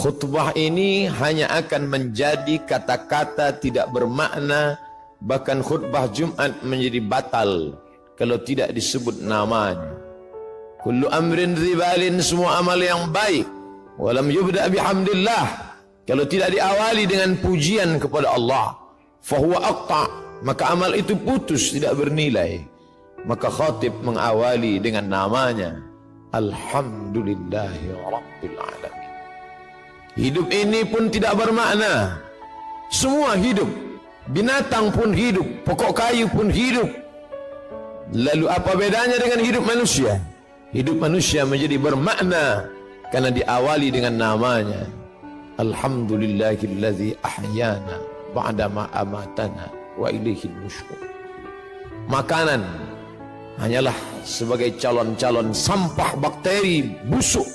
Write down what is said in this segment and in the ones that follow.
Khutbah ini hanya akan menjadi kata-kata tidak bermakna, bahkan khutbah Jumat menjadi batal kalau tidak disebut namanya. Kullu amrin ribalin, semua amal yang baik, walam yubda bihamdillah, kalau tidak diawali dengan pujian kepada Allah, fahuwa aqta', maka amal itu putus, tidak bernilai. Maka khatib mengawali dengan namanya, Alhamdulillahi Rabbil Alamin. Hidup ini pun tidak bermakna. Semua hidup, binatang pun hidup, pokok kayu pun hidup. Lalu apa bedanya dengan hidup manusia? Hidup manusia menjadi bermakna karena diawali dengan namanya, Alhamdulillahillazi ahyana ba'dama amatana wa ilaihil nusyur. Makanan hanyalah sebagai calon-calon sampah bakteri busuk.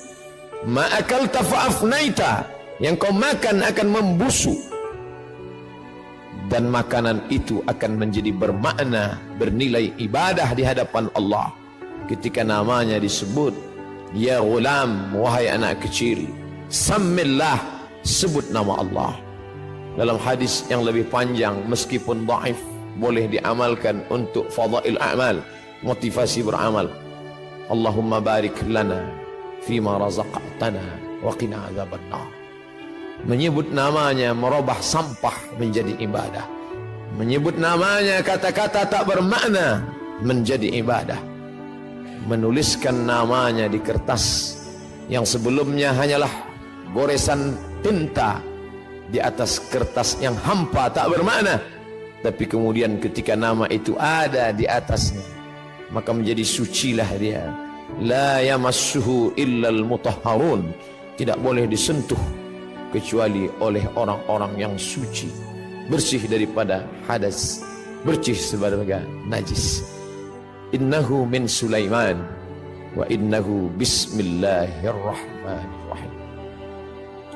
Ma'akalta fa'afnaita, yang kau makan akan membusuk, dan makanan itu akan menjadi bermakna, bernilai ibadah di hadapan Allah ketika namanya disebut. Ya ghulam, wahai anak kecil, sammillah, sebut nama Allah. Dalam hadis yang lebih panjang, meskipun dhaif, boleh diamalkan untuk fadail a'mal, motivasi beramal. Allahumma barik lana fima razaqtana wa qina azabannar. Menyebut namanya merubah sampah menjadi ibadah. Menyebut namanya kata-kata tak bermakna menjadi ibadah. Menuliskan namanya di kertas yang sebelumnya hanyalah goresan tinta di atas kertas yang hampa tak bermakna, tapi kemudian ketika nama itu ada di atasnya, maka menjadi sucilah dia. La yamassuhu illal mutahharun, tidak boleh disentuh kecuali oleh orang-orang yang suci, bersih daripada hadas, bersih sebagai najis. Innahu min Sulaiman wa innahu bismillahirrahmanirrahim.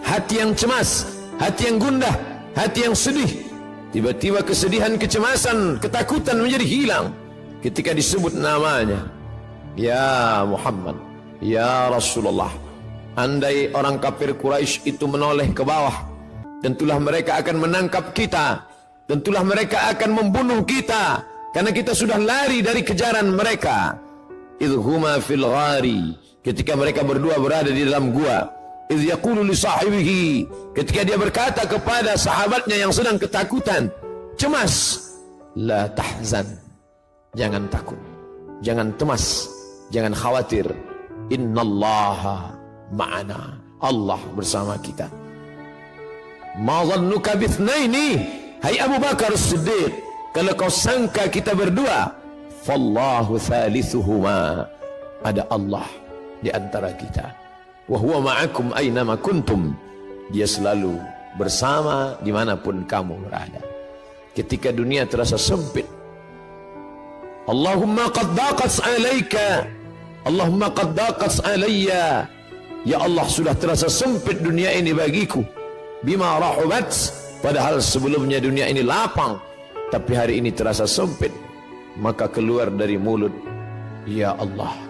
Hati yang cemas, hati yang gundah, hati yang sedih, tiba-tiba kesedihan, kecemasan, ketakutan menjadi hilang ketika disebut namanya. Ya Muhammad, ya Rasulullah. Andai orang kafir Quraisy itu menoleh ke bawah, tentulah mereka akan menangkap kita, tentulah mereka akan membunuh kita, karena kita sudah lari dari kejaran mereka. Idhuma fil ghari, ketika mereka berdua berada di dalam gua. Idh yaqulu li sahibihi, ketika dia berkata kepada sahabatnya yang sedang ketakutan, cemas, la tahzan, jangan takut, jangan cemas, jangan khawatir. Innallaha ma'ana, Allah bersama kita. Ma dhannuka bithnaini, hai Abu Bakar Siddiq, kalau kau sangka kita berdua, fallahu thalithuhuma, ada Allah di antara kita. Wa huwa ma'akum aynama kuntum, dia selalu bersama dimanapun kamu berada. Ketika dunia terasa sempit, Allahumma qad daqat alayka, Allahumma qad daqat alayya, ya Allah sudah terasa sempit dunia ini bagiku. Bima rahubat, padahal sebelumnya dunia ini lapang, tapi hari ini terasa sempit. Maka keluar dari mulut, ya Allah.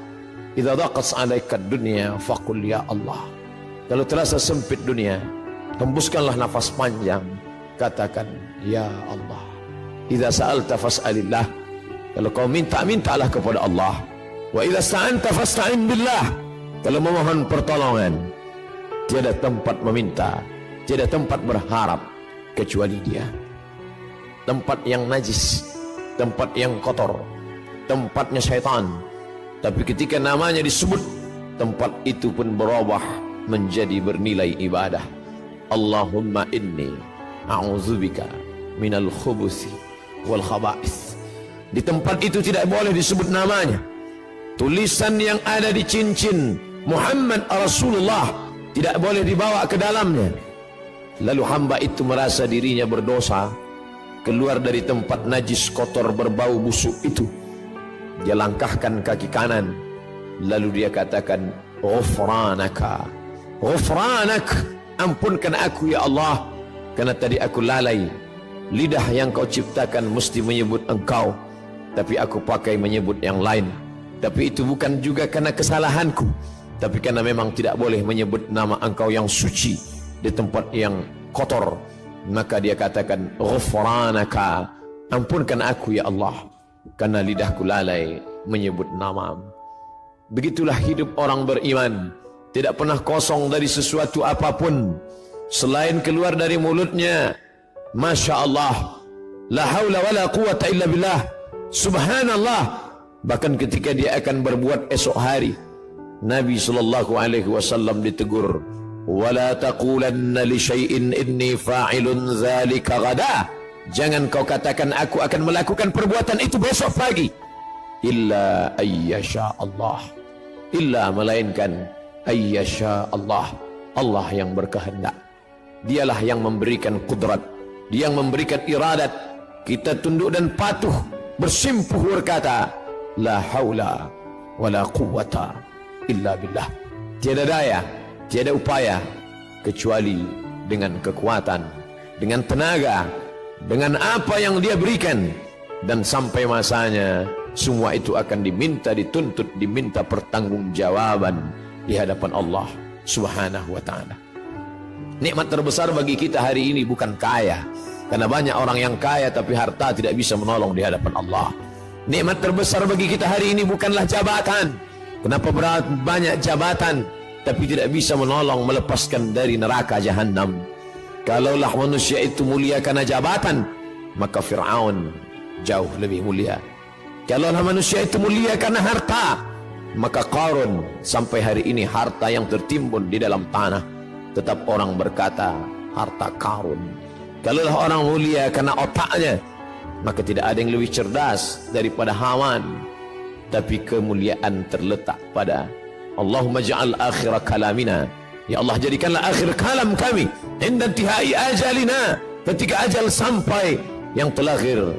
Idza daqat alayka dunya faqul ya Allah. Kalau terasa sempit dunia, hembuskanlah nafas panjang, katakan ya Allah. Idza sa'alta fas'alillah, kalau kau minta, mintalah kepada Allah. Wa idza sta'anta fasta'in billah, kalau memohon pertolongan, tiada tempat meminta, tiada tempat berharap kecuali Dia. Tempat yang najis, tempat yang kotor, tempatnya syaitan. Tapi ketika namanya disebut, tempat itu pun berubah menjadi bernilai ibadah. Allahumma inni a'udzubika minal khubuthi wal khaba'ith. Di tempat itu tidak boleh disebut namanya. Tulisan yang ada di cincin Muhammad Rasulullah tidak boleh dibawa ke dalamnya. Lalu hamba itu merasa dirinya berdosa, keluar dari tempat najis kotor berbau busuk itu. Dia langkahkan kaki kanan, lalu dia katakan, ghufranaka, ghufranak, ampunkan aku ya Allah, karena tadi aku lalai. Lidah yang kau ciptakan mesti menyebut engkau, tapi aku pakai menyebut yang lain. Tapi itu bukan juga karena kesalahanku, tapi karena memang tidak boleh menyebut nama engkau yang suci di tempat yang kotor. Maka dia katakan, ghufranaka, ampunkan aku ya Allah, karena lidahku lalai menyebut namamu. Begitulah hidup orang beriman, tidak pernah kosong dari sesuatu apapun, selain keluar dari mulutnya, Masya Allah, la haula wa la quwata illa billah, subhanallah. Bahkan ketika dia akan berbuat esok hari, Nabi SAW ditegur, wala taqulanna li syai'in inni fa'ilun dzalika ghadan, jangan kau katakan aku akan melakukan perbuatan itu besok pagi, illa ayyasha Allah, illa melainkan ayyasha Allah, Allah yang berkehendak. Dialah yang memberikan kudrat, dia yang memberikan iradat. Kita tunduk dan patuh, bersimpuh berkata, la haula wala quwwata illa billah. Tiada daya, tiada upaya kecuali dengan kekuatan, dengan tenaga, dengan apa yang dia berikan. Dan sampai masanya semua itu akan diminta, dituntut, diminta pertanggungjawaban di hadapan Allah Subhanahu wa ta'ala. Nikmat terbesar bagi kita hari ini bukan kaya, karena banyak orang yang kaya tapi harta tidak bisa menolong di hadapan Allah. Nikmat terbesar bagi kita hari ini bukanlah jabatan. Kenapa banyak jabatan tapi tidak bisa menolong melepaskan dari neraka jahanam? Kalaulah manusia itu mulia karena jabatan, maka Fir'aun jauh lebih mulia. Kalaulah manusia itu mulia karena harta, maka Qarun sampai hari ini harta yang tertimbun di dalam tanah, tetap orang berkata harta Qarun. Kalaulah orang mulia karena otaknya, maka tidak ada yang lebih cerdas daripada Haman. Tapi kemuliaan terletak pada Allahumma ja'al akhir kalamina, ya Allah jadikanlah akhir kalam kami inda intihai ajalina, ketika ajal sampai, yang terakhir,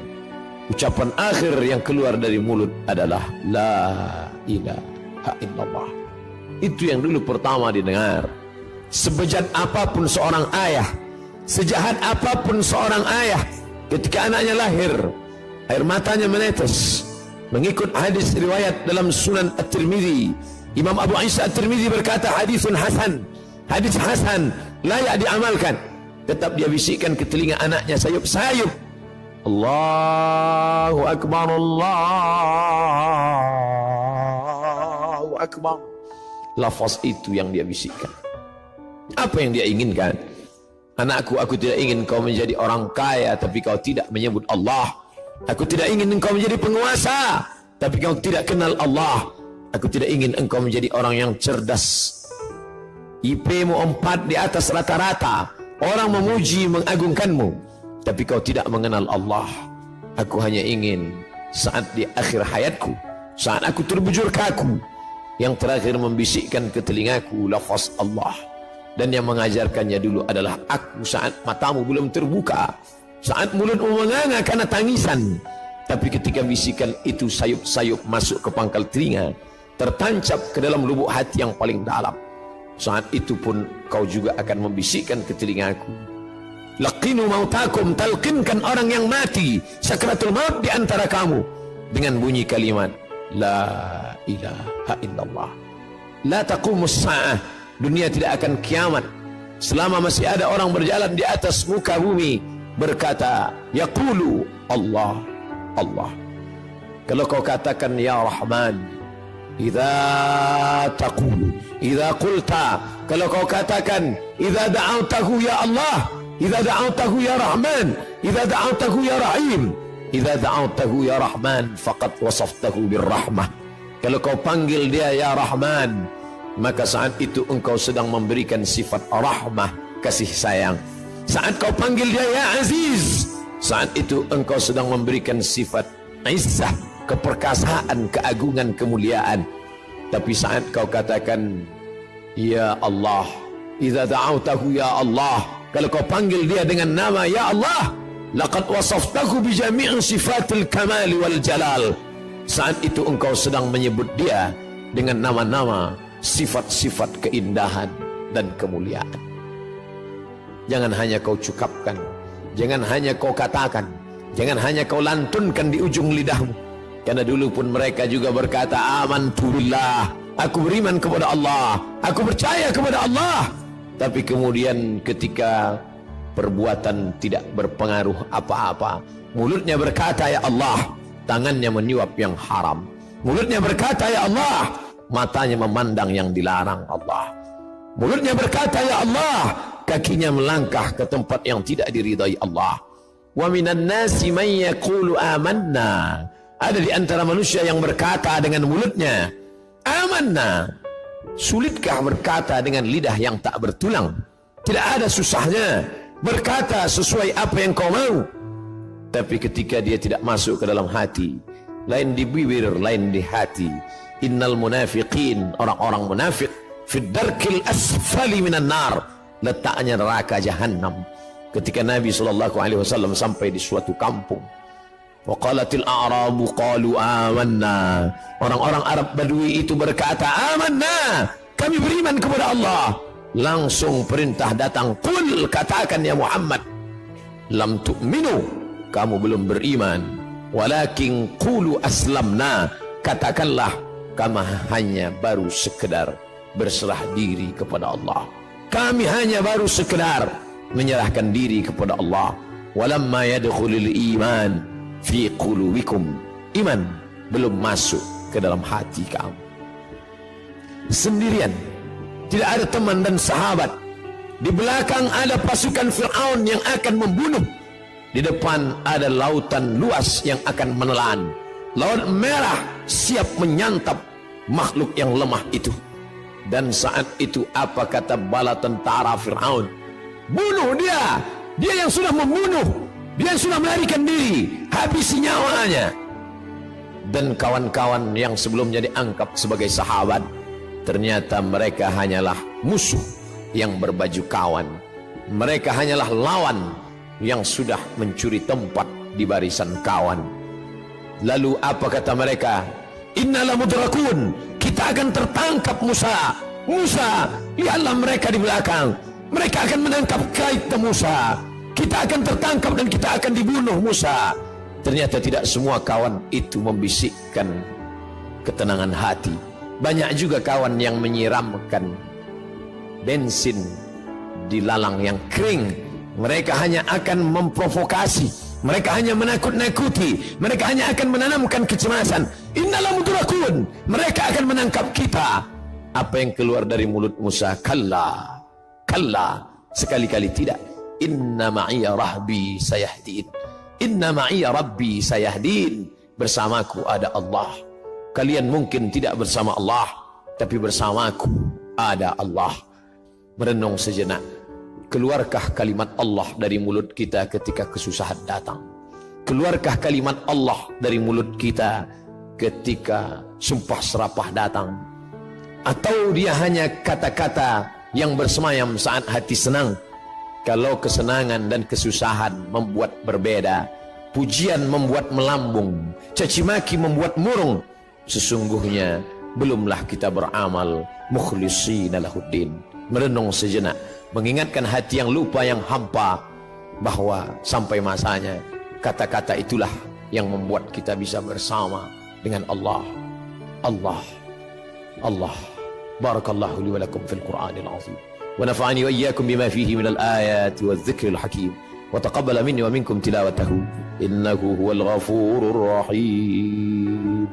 ucapan akhir yang keluar dari mulut adalah la ilaha illallah. Itu yang dulu pertama didengar. Sebejat apapun seorang ayah, sejahat apapun seorang ayah, ketika anaknya lahir, air matanya menetes. Mengikut hadis riwayat dalam Sunan At-Tirmidzi, Imam Abu Isa At-Tirmidzi berkata, hadisun hasan, hadis hasan, layak diamalkan. Tetap dia bisikkan ke telinga anaknya sayup-sayup, Allahu Akbar, Allahu Akbar. Lafaz itu yang dia bisikkan. Apa yang dia inginkan? Anakku, aku tidak ingin kau menjadi orang kaya tapi kau tidak menyebut Allah. Aku tidak ingin engkau menjadi penguasa tapi kau tidak kenal Allah. Aku tidak ingin engkau menjadi orang yang cerdas, IP-mu 4 di atas rata-rata, orang memuji mengagungkanmu, tapi kau tidak mengenal Allah. Aku hanya ingin saat di akhir hayatku, saat aku terbujur kaku, yang terakhir membisikkan ke telingaku lafaz Allah. Dan yang mengajarkannya dulu adalah aku saat matamu belum terbuka, saat mulutmu menganga karena tangisan. Tapi ketika bisikan itu sayup-sayup masuk ke pangkal telinga, tertancap ke dalam lubuk hati yang paling dalam, saat itu pun kau juga akan membisikkan ke telingaku, laqinu mautakum, talqinkan orang yang mati sakratul maut di antara kamu dengan bunyi kalimat la ilaha illallah. La taqumus sa'ah, dunia tidak akan kiamat selama masih ada orang berjalan di atas muka bumi berkata yaqulu Allah, Allah. Kalau kau katakan ya Rahman, idza taqulu, idza qulta, kalau kau katakan idza da'awtahu ya Allah, idza da'awtahu ya Rahman, idza da'awtahu ya Rahim, idza da'awtahu ya Rahman faqad wasaftahu birrahmah. Kalau kau panggil dia ya Rahman, maka saat itu engkau sedang memberikan sifat rahmah, kasih sayang. Saat kau panggil dia ya Aziz, saat itu engkau sedang memberikan sifat izzah, keperkasaan, keagungan, kemuliaan. Tapi saat kau katakan ya Allah, idza da'awtahu ya Allah, Kalau kau panggil dia dengan nama ya Allah, laqad wasaftahu bi jami'i sifatil kamali wal jalal. Saat itu engkau sedang menyebut dia dengan nama-nama, sifat-sifat keindahan dan kemuliaan. Jangan hanya kau cukapkan, jangan hanya kau katakan, jangan hanya kau lantunkan di ujung lidahmu. Karena dulu pun mereka juga berkata, amantu billah, aku beriman kepada Allah, aku percaya kepada Allah. Tapi kemudian ketika perbuatan tidak berpengaruh apa-apa, mulutnya berkata ya Allah, tangannya menyuap yang haram. Mulutnya berkata ya Allah, matanya memandang yang dilarang Allah. Mulutnya berkata ya Allah, kakinya melangkah ke tempat yang tidak diridai Allah. Wa minan nasi man yaqulu amanna. Ada di antara manusia yang berkata dengan mulutnya amanna. Sulitkah berkata dengan lidah yang tak bertulang? Tidak ada susahnya berkata sesuai apa yang kau mau. Tapi ketika dia tidak masuk ke dalam hati, lain di bibir, lain di hati. Innal munafiqin, orang-orang munafik, fid darkil asfali minan nar, letaknya neraka jahanam. Ketika Nabi SAW sampai di suatu kampung, waqalatil a'rabu qalu amanna, orang-orang Arab Badui itu berkata amanna, kami beriman kepada Allah. Langsung perintah datang, qul, katakan ya Muhammad, lam tu'minu, kamu belum beriman, walakin qulu aslamna, katakanlah kami hanya baru sekedar berserah diri kepada Allah, kami hanya baru sekedar menyerahkan diri kepada Allah. Walamma yadkhulul iman fi qulubikum, iman belum masuk ke dalam hati kamu. Sendirian, tidak ada teman dan sahabat. Di belakang ada pasukan Fir'aun yang akan membunuh. Di depan ada lautan luas yang akan menelan. Laut merah siap menyantap makhluk yang lemah itu. Dan saat itu apa kata bala tentara Fir'aun? Bunuh dia, dia yang sudah membunuh, dia yang sudah melarikan diri, habisi nyawanya. Dan kawan-kawan yang sebelumnya dianggap sebagai sahabat, ternyata mereka hanyalah musuh yang berbaju kawan. Mereka hanyalah lawan yang sudah mencuri tempat di barisan kawan. Lalu apa kata mereka? Innala mudrakun, kita akan tertangkap Musa. Musa, lihatlah mereka di belakang, mereka akan menangkap kita Musa. Kita akan tertangkap dan kita akan dibunuh Musa. Ternyata tidak semua kawan itu membisikkan ketenangan hati. Banyak juga kawan yang menyiramkan bensin di lalang yang kering. Mereka hanya akan memprovokasi, mereka hanya menakut-nakuti, mereka hanya akan menanamkan kecemasan. Innala mudrakun, mereka akan menangkap kita. Apa yang keluar dari mulut Musa? Kalla, kalla, sekali-kali tidak. Inna ma'iya rahbi sayahdin, inna ma'iya rabbi sayahdin, bersamaku ada Allah. Kalian mungkin tidak bersama Allah, tapi bersamaku ada Allah. Merenung sejenak, keluarkah kalimat Allah dari mulut kita ketika kesusahan datang? Keluarkah kalimat Allah dari mulut kita ketika sumpah serapah datang? Atau dia hanya kata-kata yang bersemayam saat hati senang? Kalau kesenangan dan kesusahan membuat berbeda, pujian membuat melambung, caci maki membuat murung, sesungguhnya belumlah kita beramal mukhlishina lahuddin. Merenung sejenak, mengingatkan hati yang lupa, yang hampa, bahwa sampai masanya kata-kata itulah yang membuat kita bisa bersama dengan Allah. Allah, Allah. Barakallahu li wa lakum fil Qur'anil azim, wa nafa'ani wa iyyakum bima fihi minal ayati wadh dhikril hakim, wa taqabbala minni wa minkum tilawatahu innahu huwal ghafurur rahim.